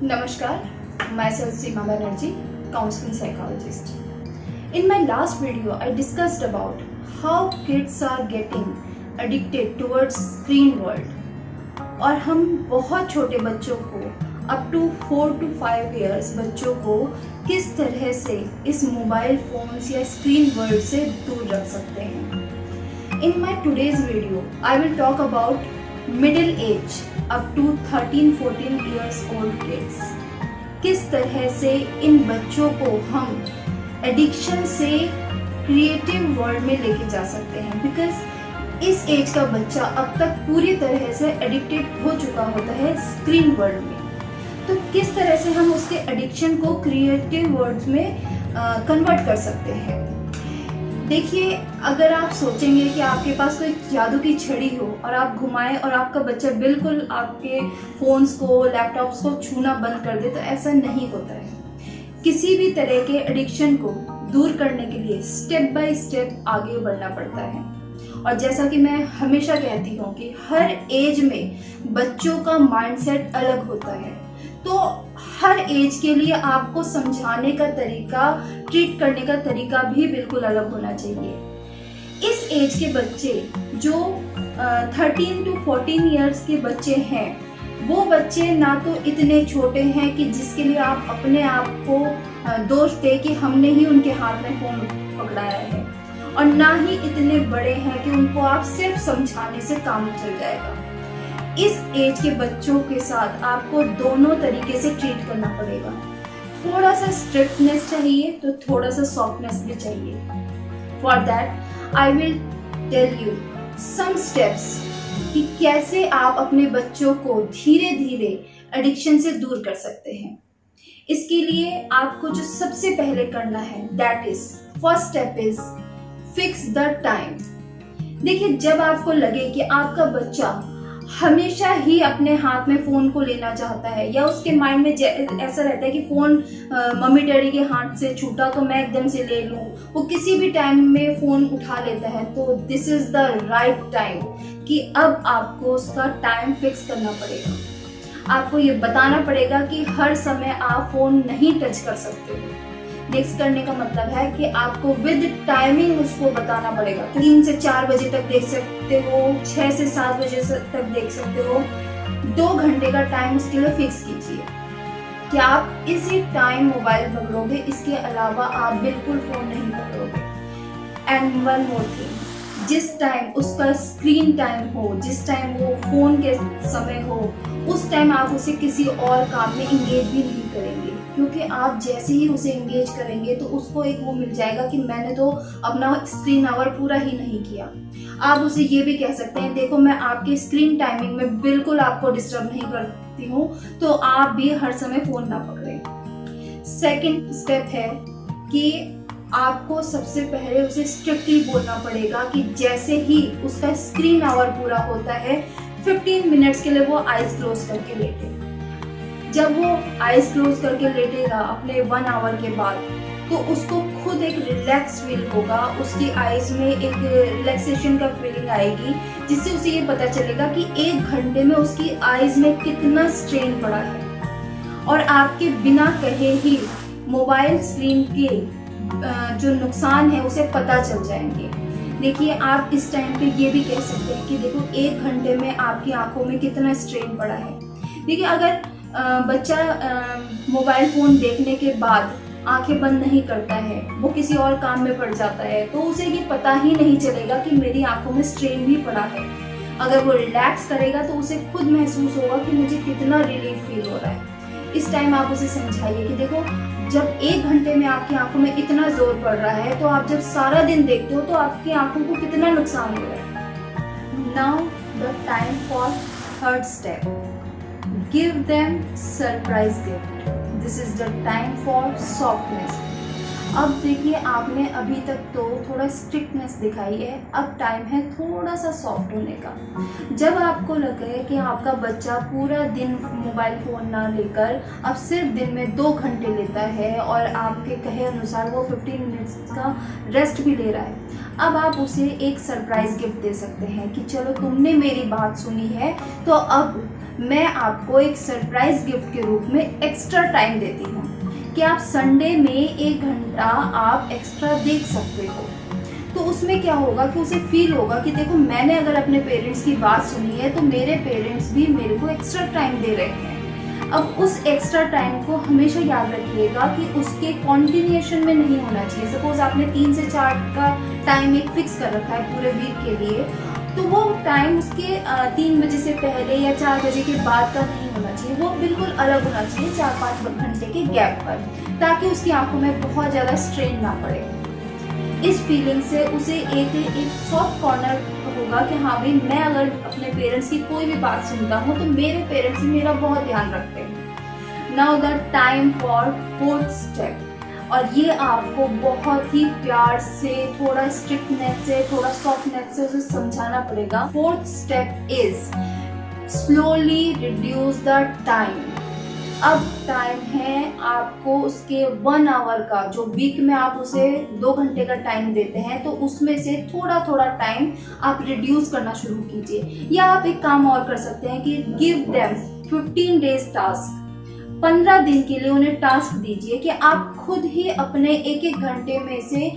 Namaskar, myself Seema Banerjee, counseling psychologist. In my last video, I discussed about how kids are getting addicted towards screen world. और हम बहुत छोटे बच्चों को up to 4 to 5 years बच्चों को किस तरह से इस मोबाइल फोन्स या स्क्रीन वर्ल्ड से दूर रख सकते हैं. In my today's video, I will talk about middle age up to 13-14 years old kids. किस तरह से इन बच्चों को हम एडिक्शन से क्रिएटिव वर्ल्ड में लेके जा सकते हैं, बिकॉज इस एज का बच्चा अब तक पूरी तरह से एडिक्टेड हो चुका होता है स्क्रीन वर्ल्ड में. तो किस तरह से हम उसके एडिक्शन को क्रिएटिव वर्ल्ड में कन्वर्ट कर सकते हैं. देखिए, अगर आप सोचेंगे कि आपके पास कोई जादू की छड़ी हो और आप घुमाएं और आपका बच्चा बिल्कुल आपके फोन्स को, लैपटॉप्स को छूना बंद कर दे, तो ऐसा नहीं होता है. किसी भी तरह के एडिक्शन को दूर करने के लिए स्टेप बाय स्टेप आगे बढ़ना पड़ता है. और जैसा कि मैं हमेशा कहती हूँ कि हर एज में बच्चों का माइंडसेट अलग होता है, तो हर एज के लिए आपको समझाने का तरीका, ट्रीट करने का तरीका भी बिल्कुल अलग होना चाहिए. इस एज के बच्चे जो 13 to 14 इयर्स के बच्चे हैं, वो बच्चे ना तो इतने छोटे हैं कि जिसके लिए आप अपने आप को दोष दे कि हमने ही उनके हाथ में फोन पकड़ाया है, और ना ही इतने बड़े हैं कि उनको आप सिर्फ समझाने से काम चल जाएगा. इस एज के बच्चों के साथ आपको दोनों तरीके से ट्रीट करना पड़ेगा. थोड़ा सा स्ट्रिक्टनेस चाहिए तो थोड़ा सा सॉफ्टनेस भी चाहिए. For that I will tell you some steps कि कैसे आप अपने बच्चों को धीरे धीरे एडिक्शन से दूर कर सकते हैं. इसके लिए आपको जो सबसे पहले करना है, that is first step is fix the time. देखिए, जब आपको लगे कि आपका बच्चा हमेशा ही अपने हाथ में फोन को लेना चाहता है, या उसके माइंड में ऐसा रहता है कि फोन मम्मी डैडी के हाथ से छूटा तो मैं एकदम से ले लूं, वो किसी भी टाइम में फोन उठा लेता है, तो this is the right time कि अब आपको उसका टाइम फिक्स करना पड़ेगा. आपको ये बताना पड़ेगा कि हर समय आप फोन नहीं टच कर सकते हो. फिक्स करने का मतलब है कि आपको विद टाइमिंग उसको बताना पड़ेगा. 3 से 4 बजे तक देख सकते हो, 6 से 7 बजे तक देख सकते हो. 2 घंटे का टाइम उसके लिए फिक्स कीजिए कि आप इसी टाइम मोबाइल पकड़ोगे, इसके अलावा आप बिल्कुल फोन नहीं पकड़ोगे. एंड वन मोर थिंग, जिस टाइम उसका स्क्रीन टाइम हो, जिस टाइम वो फोन के समय हो, उस टाइम आप उसे किसी और काम में इंगेज भी नहीं करेंगे, क्योंकि आप जैसे ही उसे इंगेज करेंगे तो उसको एक वो मिल जाएगा कि मैंने तो अपना स्क्रीन आवर पूरा ही नहीं किया. आप उसे ये भी कह सकते हैं, देखो मैं आपके स्क्रीन टाइमिंग में बिल्कुल आपको डिस्टर्ब नहीं करती हूँ, तो आप भी हर समय फोन ना पकड़ें. सेकंड स्टेप है कि आपको सबसे पहले उसे स्ट्रिक्टली बोलना पड़ेगा कि जैसे ही उसका स्क्रीन आवर पूरा होता है, 15 मिनट्स के लिए वो आईज क्लोज करके लेटे. जब वो आईज क्लोज करके लेटेगा अपने 1 आवर के बाद, तो उसको खुद एक रिलैक्स फील होगा, उसकी आईज में एक रिलैक्सेशन का फीलिंग आएगी, जिससे उसे ये पता चलेगा कि 1 घंटे में उसकी आईज में कितना स्ट्रेन पड़ा है. और आपके बिना कहे ही मोबाइल स्क्रीन के जो नुकसान है उसे पता चल जाएंगे. देखिए, आप इस टाइम पे ये भी कह सकते हैं कि देखो 1 घंटे में आपकी आंखों में कितना स्ट्रेन पड़ा है. देखिए, अगर बच्चा मोबाइल फोन देखने के बाद आंखें बंद नहीं करता है, वो किसी और काम में पड़ जाता है, तो उसे ये पता ही नहीं चलेगा कि मेरी आंखों में स्ट्रेन भी पड़ा है. अगर वो रिलैक्स करेगा तो उसे खुद महसूस होगा कि मुझे कितना रिलीफ फील हो रहा है. इस टाइम आप उसे समझाइए कि देखो, जब 1 घंटे में आपकी आंखों में इतना जोर पड़ रहा है, तो आप जब सारा दिन देखते हो तो आपकी आंखों को कितना नुकसान हो रहा है. Now the time for third step, give them surprise gift. This is the time for softness. अब देखिए, आपने अभी तक तो थोड़ा स्ट्रिक्टनेस दिखाई है, अब टाइम है थोड़ा सा सॉफ्ट होने का. जब आपको लगे कि आपका बच्चा पूरा दिन मोबाइल फ़ोन ना लेकर अब सिर्फ दिन में 2 घंटे लेता है और आपके कहे अनुसार वो 15 मिनट्स का रेस्ट भी ले रहा है, अब आप उसे एक सरप्राइज गिफ्ट दे सकते हैं कि चलो तुमने मेरी बात सुनी है, तो अब मैं आपको एक सरप्राइज गिफ्ट के रूप में एक्स्ट्रा टाइम देती हूँ कि आप संडे में 1 घंटा आप एक्स्ट्रा देख सकते हो। तो उसमें क्या होगा कि उसे फील होगा कि देखो, मैंने अगर अपने पेरेंट्स की बात सुनी है तो मेरे पेरेंट्स भी मेरे को एक्स्ट्रा टाइम दे रहे हैं। अब उस एक्स्ट्रा टाइम को हमेशा याद रखिएगा कि उसके कॉन्टिन्यूएशन में नहीं होना चाहिए। सपोज आपने 3 से 4 का टाइम एक फिक्स कर रखा है पूरे वीक के लिए, तो वो टाइम उसके 3 बजे से पहले या 4 बजे के बाद का नहीं होना चाहिए। वो बिल्कुल अलग होना चाहिए 4-5 घंटे के गैप पर, ताकि उसकी आंखों में बहुत ज़्यादा स्ट्रेन ना पड़े। इस फीलिंग से उसे एक सॉफ्ट कॉर्नर होगा कि हाँ भाई, मैं अगर अपने पेरेंट्स की कोई भी बात सुनता हूँ तो मेरे पेरेंट्स भी मेरा बहुत ध्यान रखते हैं। Now the time for 4th step, और ये आपको बहुत ही प्यार से, थोड़ा स्ट्रिक्टनेस से, थोड़ा सॉफ्टनेस से उसे समझाना पड़ेगा। 4th step is slowly reduce the time. अब टाइम है आपको उसके 1 आवर का, जो वीक में आप उसे 2 घंटे का टाइम देते हैं, तो उसमें से थोड़ा थोड़ा टाइम आप रिड्यूस करना शुरू कीजिए। या आप एक काम और कर सकते हैं कि गिव देम 15 डेज टास्क। 15 दिन के लिए उन्हें टास्क दीजिए कि आप खुद ही अपने 1-1 घंटे में से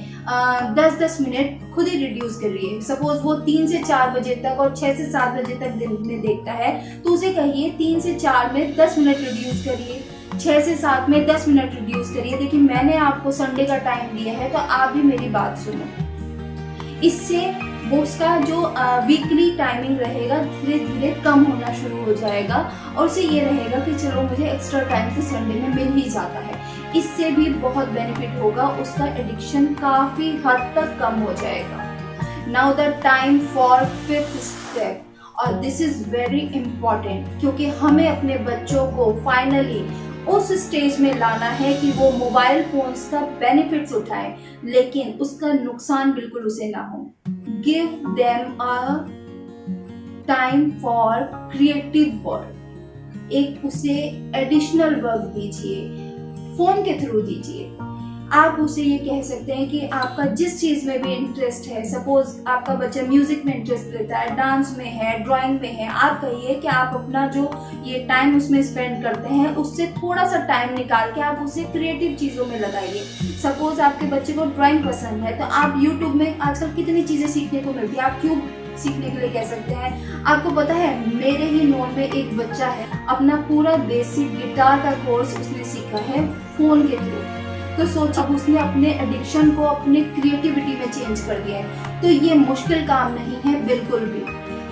10-10 मिनट खुद ही रिड्यूस करिए। सपोज वो 3 से 4 बजे तक और 6 से 7 बजे तक दिन में देखता है, तो उसे कहिए 3 से 4 में 10 मिनट रिड्यूस करिए, 6 से 7 में 10 मिनट रिड्यूस करिए। देखिए, मैंने आपको संडे का टाइम दिया है तो आप भी मेरी बात सुनो। इससे वो उसका जो वीकली टाइमिंग रहेगा धीरे धीरे कम होना शुरू हो जाएगा, और उसे ये रहेगा कि चलो, मुझे एक्स्ट्रा टाइम तो संडे में मिल ही जाता है। इससे भी बहुत बेनिफिट होगा, उसका एडिक्शन काफ़ी हद तक कम हो जाएगा। Now the time for 5th step, और दिस इज़ वेरी इम्पॉर्टेंट, क्योंकि हमें अपने बच्चों को फाइनली उस स्टेज में लाना है कि वो मोबाइल फोन्स का बेनिफिट्स उठाएं, लेकिन उसका नुकसान बिल्कुल उसे ना हो। Give them a time for creative work. एक उसे एडिशनल वर्क दीजिए, फोन के थ्रू दीजिए। आप उसे ये कह सकते हैं कि आपका जिस चीज़ में भी इंटरेस्ट है, सपोज आपका बच्चा म्यूजिक में इंटरेस्ट लेता है, डांस में है, ड्राइंग में है, आप कहिए कि आप अपना जो ये टाइम उसमें स्पेंड करते हैं उससे थोड़ा सा टाइम निकाल के आप उसे क्रिएटिव चीज़ों में लगाइए। सपोज आपके बच्चे को ड्राइंग पसंद है, तो आप यूट्यूब में आजकल कितनी चीज़ें सीखने को मिलती है, आप क्यों सीखने के लिए कह सकते हैं। आपको पता है, मेरे ही नोन में एक बच्चा है, अपना पूरा बेसिक गिटार का कोर्स उसने सीखा है फोन के थ्रू। तो सोचिए, अब उसने अपने एडिक्शन को अपने क्रिएटिविटी में चेंज कर दिया है। तो ये मुश्किल काम नहीं है बिल्कुल भी।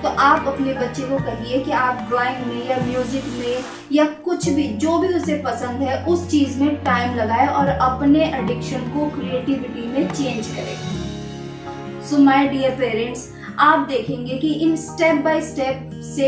तो आप अपने बच्चे को कहिए कि आप ड्राइंग में या म्यूजिक में या कुछ भी, जो भी उसे पसंद है, उस चीज़ में टाइम लगाए और अपने एडिक्शन को क्रिएटिविटी में चेंज करें। सो माय डियर पेरेंट्स, आप देखेंगे कि इन स्टेप बाय स्टेप से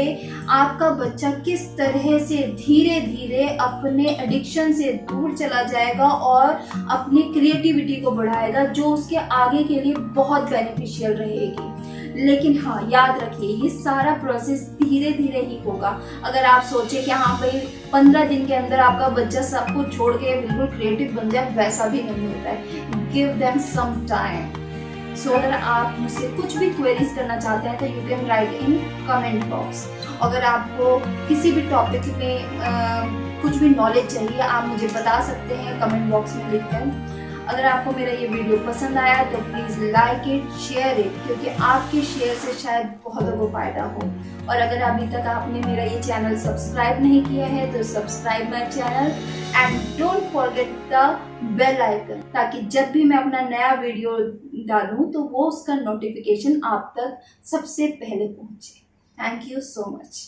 आपका बच्चा किस तरह से धीरे धीरे अपने एडिक्शन से दूर चला जाएगा और अपनी क्रिएटिविटी को बढ़ाएगा, जो उसके आगे के लिए बहुत बेनिफिशियल रहेगी। लेकिन हाँ, याद रखिए, ये सारा प्रोसेस धीरे धीरे ही होगा। अगर आप सोचे कि हाँ भाई 15 दिन के अंदर आपका बच्चा सब कुछ छोड़ के बिल्कुल क्रिएटिव बन जाए, वैसा भी नहीं होता है। Give them some time. So अगर आप मुझसे कुछ भी क्वेरीज करना चाहते हैं तो you can write in comment box. अगर आपको किसी भी टॉपिक में कुछ भी नॉलेज चाहिए, आप मुझे बता सकते हैं कमेंट बॉक्स में लिखकर। अगर आपको मेरा ये वीडियो पसंद आया तो please like it, share it, क्योंकि आपके शेयर से शायद बहुतों को फायदा हो। और अगर अभी तक आपने मेरा ये चैनल सब्सक्राइब नहीं किया है तो subscribe my channel and don't forget the bell icon, ताकि जब भी मैं अपना नया वीडियो डालूं तो वो उसका नोटिफिकेशन आप तक सबसे पहले पहुंचे। Thank you so much.